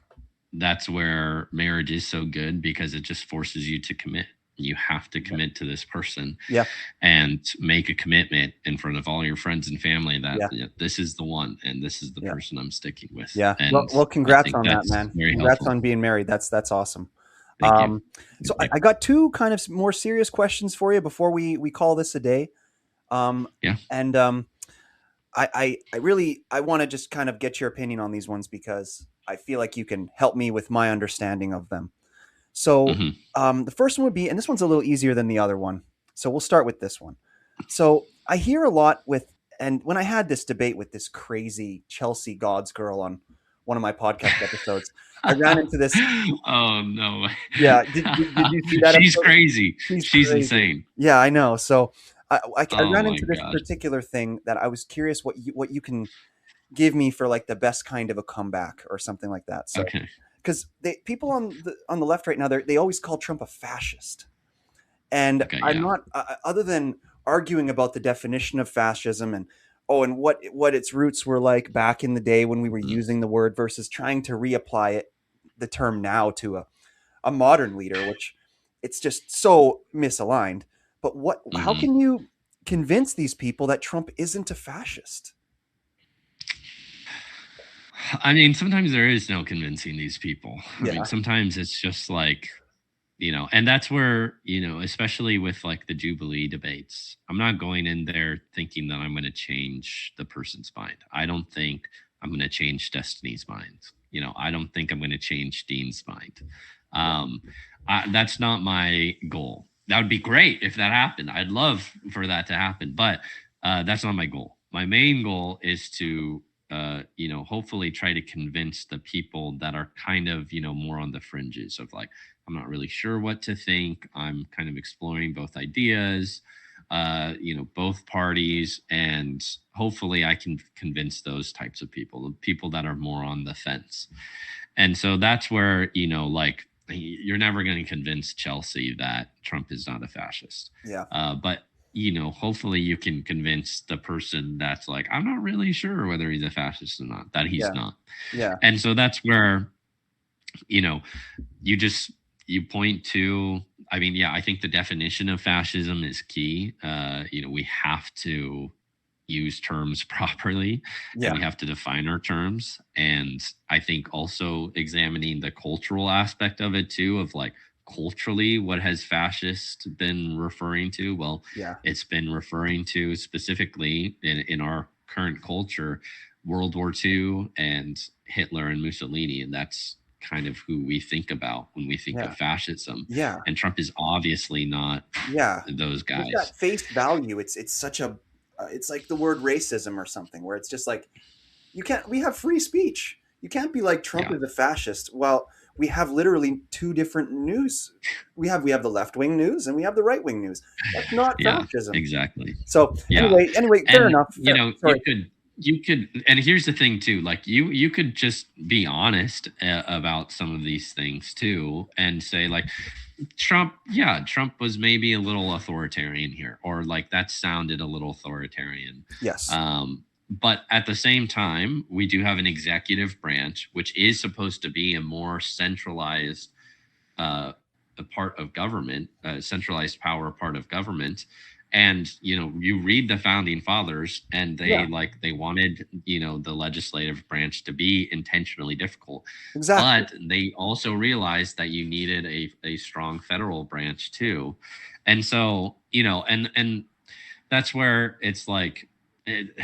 that's where marriage is so good, because it just forces you to commit. You have to commit to this person Yeah. and make a commitment in front of all your friends and family that Yeah. this is the one and this is the Yeah. person I'm sticking with. Yeah. And Well, I congrats think on that, that's man. very Congrats helpful. on being married. That's awesome. Thank you. So Thank you. I got two kind of more serious questions for you before we call this a day. Yeah. And I really I want to just kind of get your opinion on these ones because I feel like you can help me with my understanding of them. So Hmm. the first one would be, and this one's a little easier than the other one. So we'll start with this one. So I hear a lot and when I had this debate with this crazy Chelsea God's girl on one of my podcast episodes, I ran into this. Oh no. Yeah, did you see that She's episode? crazy. She's She's crazy. insane. Yeah, I know. So I Oh ran my into this gosh. particular thing that I was curious what you can give me for like the best kind of a comeback or something like that. So Okay. because people on the left right now they always call Trump a fascist, and Okay. I'm Yeah. not other than arguing about the definition of fascism and and what its roots were like back in the day when we were Mm. using the word versus trying to reapply the term now to a modern leader, which it's just so misaligned. But how Mhm. can you convince these people that Trump isn't a fascist? I mean, sometimes there is no convincing these people. I mean, Yeah, sometimes it's just like, and that's where, especially with like the Jubilee debates, I'm not going in there thinking that I'm going to change the person's mind. I don't think I'm going to change Destiny's mind. I don't think I'm going to change Dean's mind. Um, that's not my goal. That would be great if that happened. I'd love for that to happen, but that's not my goal. My main goal is to hopefully try to convince the people that are kind of, more on the fringes of like, I'm not really sure what to think. I'm kind of exploring both ideas, both parties, and hopefully I can convince those types of people, the people that are more on the fence. And so that's where, like, you're never going to convince Chelsea that Trump is not a fascist. yeah, But hopefully you can convince the person that's like, I'm not really sure whether he's a fascist or not, that he's yeah, not. yeah, And so that's where, you know, you point to, I mean, yeah, I think the definition of fascism is key. We have to use terms properly, and yeah, we have to define our terms. And I think also examining the cultural aspect of it too, of like culturally, what has fascist been referring to? Well, yeah, it's been referring to specifically in our current culture, World War II and Hitler and Mussolini. And that's kind of who we think about when we think yeah, of fascism. yeah, And Trump is obviously not yeah. those With guys. that face value, it's such a it's like the word racism or something, where it's just like we have free speech. You can't be like Trump Yeah. is a fascist. Well, we have literally two different news. We have the left-wing news and we have the right-wing news. That's not Yeah, fascism. exactly. So Yeah. anyway, fair And enough. you Sorry. could and here's the thing too, like you could just be honest about some of these things too and say like Trump was maybe a little authoritarian here, or like that sounded a little authoritarian. Yes. But at the same time, we do have an executive branch, which is supposed to be a more centralized uh, a part of government, centralized power part of government. And you read the founding fathers, and Yeah. they wanted the legislative branch to be intentionally difficult, Exactly. but they also realized that you needed a strong federal branch too. And so and that's where it's like it,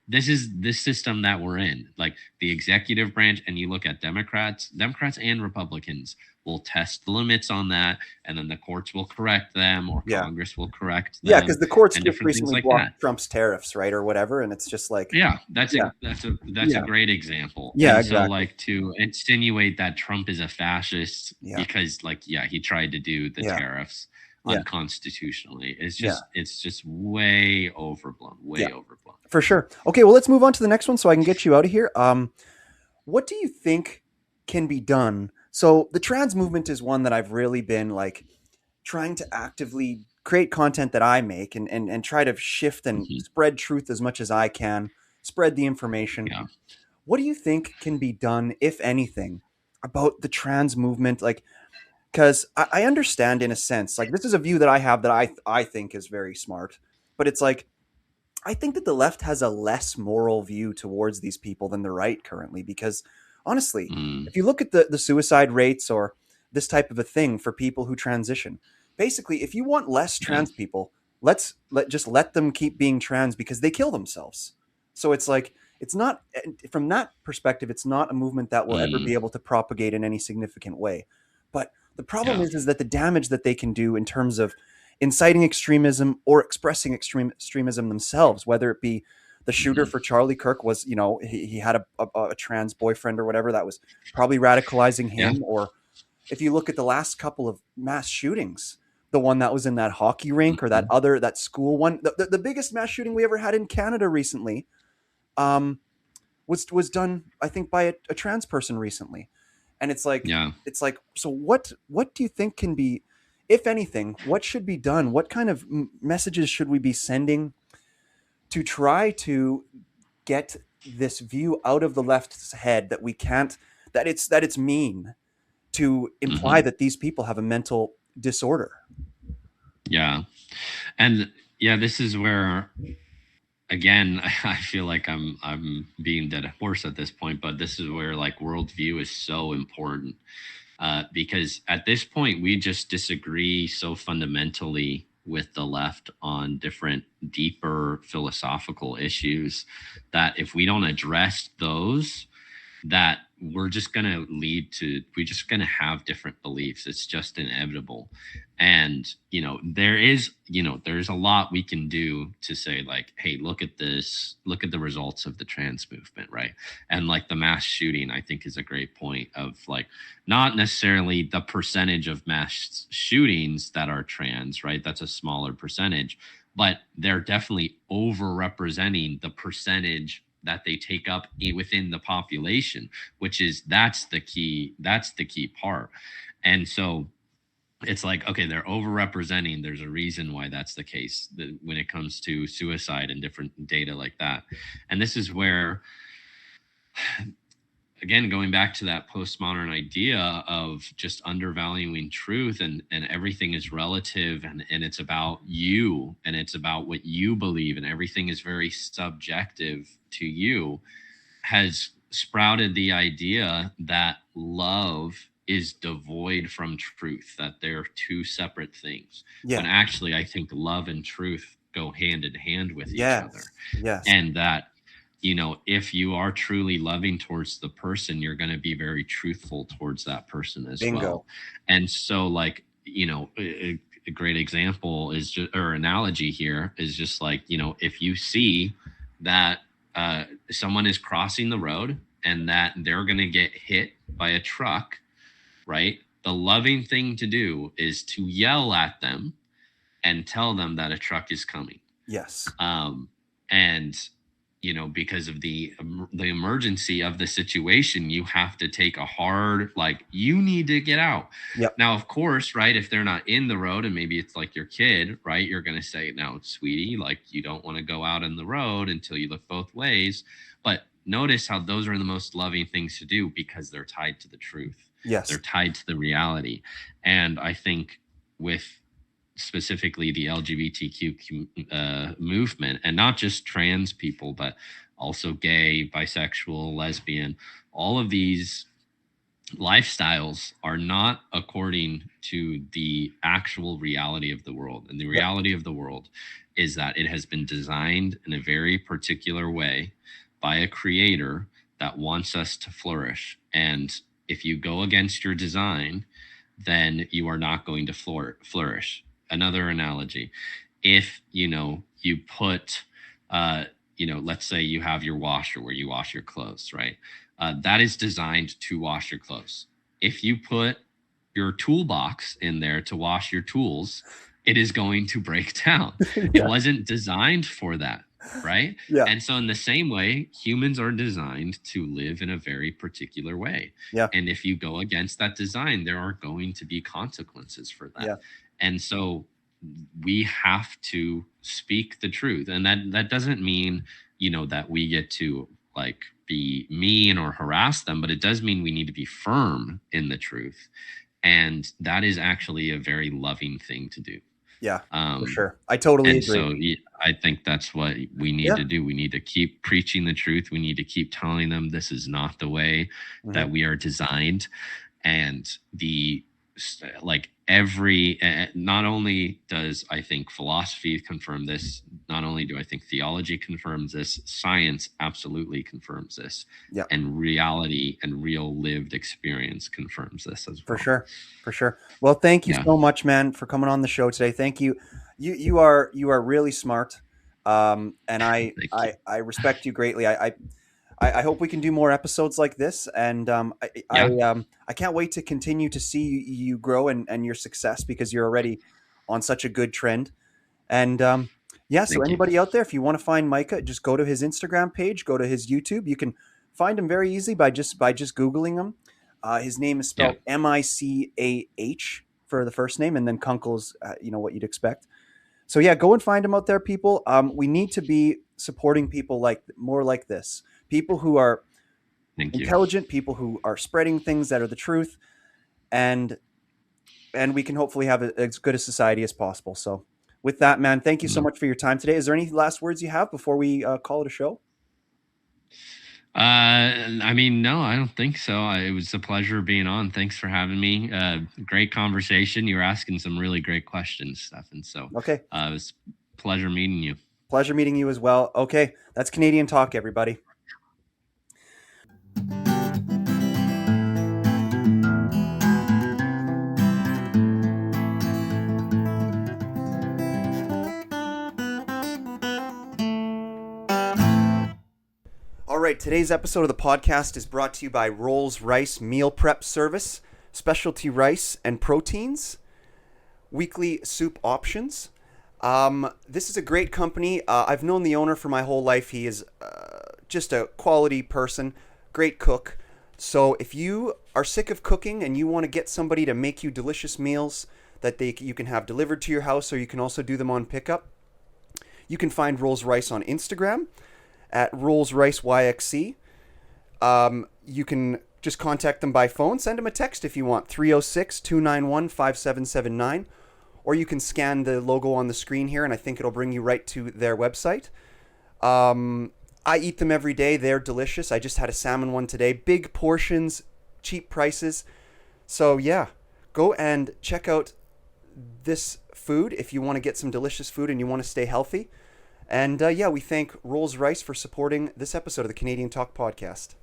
this is this system that we're in, like the executive branch, and you look at democrats and republicans will test the limits on that, and then the courts will correct them, or Yeah. congress will correct Yeah, because them, the courts and just different things recently like that. blocked Trump's tariffs, right, or whatever, and it's just like, Yeah, that's yeah, a that's a yeah, great example. yeah, And so exactly. like to insinuate that Trump is a fascist Yeah, because he tried to do the yeah, tariffs yeah, unconstitutionally, yeah, it's just way overblown, yeah, way overblown. for sure. Okay, well, let's move on to the next one so I can get you out of here. What do you think can be done? So the trans movement is one that I've really been like trying to actively create content that I make and try to shift and Mhm. spread truth as much as I can, spread the information. Yeah. What do you think can be done, if anything, about the trans movement? Like, because I understand in a sense, like this is a view that I have that I think is very smart, but it's like I think that the left has a less moral view towards these people than the right currently. Because honestly, Mm. if you look at the suicide rates or this type of a thing for people who transition, basically, if you want less Yeah. trans people, let them keep being trans because they kill themselves. So it's like it's not from that perspective, it's not a movement that will ever Mm. be able to propagate in any significant way. But the problem Yeah. is that the damage that they can do in terms of inciting extremism or expressing extremism themselves, whether it be the shooter Mhm. for Charlie Kirk was, he had a trans boyfriend or whatever that was probably radicalizing Yeah. him. Or if you look at the last couple of mass shootings, the one that was in that hockey rink or Mhm. that school one, the biggest mass shooting we ever had in Canada recently, um, was done, I think, by a trans person recently. And Yeah. it's like, so what do you think can be, if anything, what should be done? What kind of messages should we be sending to try to get this view out of the left's head that we can't, that it's mean to imply Mhm. that these people have a mental disorder? Yeah. And yeah, this is where again I feel like I'm being dead horse at this point, but this is where like worldview is so important, because at this point we just disagree so fundamentally with the left on different deeper philosophical issues that if we don't address those, that we're just going to have different beliefs. It's just inevitable. And there's a lot we can do to say like, hey, look at this, look at the results of the trans movement, right? And like the mass shooting, I think, is a great point of like not necessarily the percentage of mass shootings that are trans, right? That's a smaller percentage, but they're definitely overrepresenting the percentage that they take up within the population, which is that's the key part. And so it's like, okay, they're overrepresenting, there's a reason why that's the case when it comes to suicide and different data like that. And this is where, again, going back to that postmodern idea of just undervaluing truth, and everything is relative, and it's about you, and it's about what you believe, and everything is very subjective to you, has sprouted the idea that love is devoid from truth, that they're two separate things. Yeah. When actually, I think love and truth go hand in hand with each other. Yes. Yes. And that, if you are truly loving towards the person, you're going to be very truthful towards that person as Bingo. well. And so, like, a great example is just, or analogy here is just like, if you see that someone is crossing the road and that they're going to get hit by a truck, right? The loving thing to do is to yell at them and tell them that a truck is coming. Yes. And because of the emergency of the situation, you have to take a hard, like, you need to get out. Yep. Now, of course, right, if they're not in the road and maybe it's like your kid, right, you're going to say, no, sweetie, like, you don't want to go out in the road until you look both ways. But notice how those are the most loving things to do, because they're tied to the truth. Yes. They're tied to the reality. And I think with specifically the LGBTQ movement, and not just trans people, but also gay, bisexual, lesbian, all of these lifestyles are not according to the actual reality of the world. And the reality of the world is that it has been designed in a very particular way by a creator that wants us to flourish. And if you go against your design, then you are not going to flourish. Another analogy, if you put let's say you have your washer where you wash your clothes, right? That is designed to wash your clothes. If you put your toolbox in there to wash your tools, it is going to break down. Yeah. It wasn't designed for that, right? Yeah. And so in the same way, humans are designed to live in a very particular way. Yeah. And if you go against that design, there are going to be consequences for that. Yeah. And so we have to speak the truth. And that doesn't mean, that we get to like be mean or harass them, but it does mean we need to be firm in the truth. And that is actually a very loving thing to do. Yeah, for sure. I totally agree. So I think that's what we need to do. We need to keep preaching the truth. We need to keep telling them this is not the way that we are designed. And not only does I think philosophy confirm this, not only do I think theology confirms this, science absolutely confirms this. Yeah. And reality and real lived experience confirms this as well. For sure. Well, thank you so much, man, for coming on the show today. Thank you. You are really smart. And I respect you greatly. I hope we can do more episodes like this, and I can't wait to continue to see you grow and your success, because you're already on such a good trend. And so anybody out there, if you want to find Micah, just go to his Instagram page, go to his YouTube. You can find him very easily by just Googling him. His name is spelled Micah for the first name, and then Kunkle's what you'd expect. So go and find him out there, people. We need to be supporting people more like this. People who are intelligent, people who are spreading things that are the truth, and we can hopefully have as good a society as possible. So with that, man, thank you so much for your time today. Is there any last words you have before we call it a show? No, I don't think so. It was a pleasure being on. Thanks for having me. Great conversation. You were asking some really great questions, Stephan. So it was a pleasure meeting you. Pleasure meeting you as well. Okay, that's Canadian Talk, everybody. All right, today's episode of the podcast is brought to you by Rolls-Royce Meal Prep Service, specialty rice and proteins, weekly soup options. This is a great company. I've known the owner for my whole life. He is just a quality person, great cook. So if you are sick of cooking and you want to get somebody to make you delicious meals that you can have delivered to your house, or you can also do them on pickup, you can find Rolls-Royce on Instagram at Rolls-Royce YXC. You can just contact them by phone. Send them a text if you want, 306-291-5779. Or you can scan the logo on the screen here, and I think it'll bring you right to their website. I eat them every day. They're delicious. I just had a salmon one today. Big portions, cheap prices. So go and check out this food if you want to get some delicious food and you want to stay healthy. And we thank Rolls-Royce for supporting this episode of the Canadian Talk Podcast.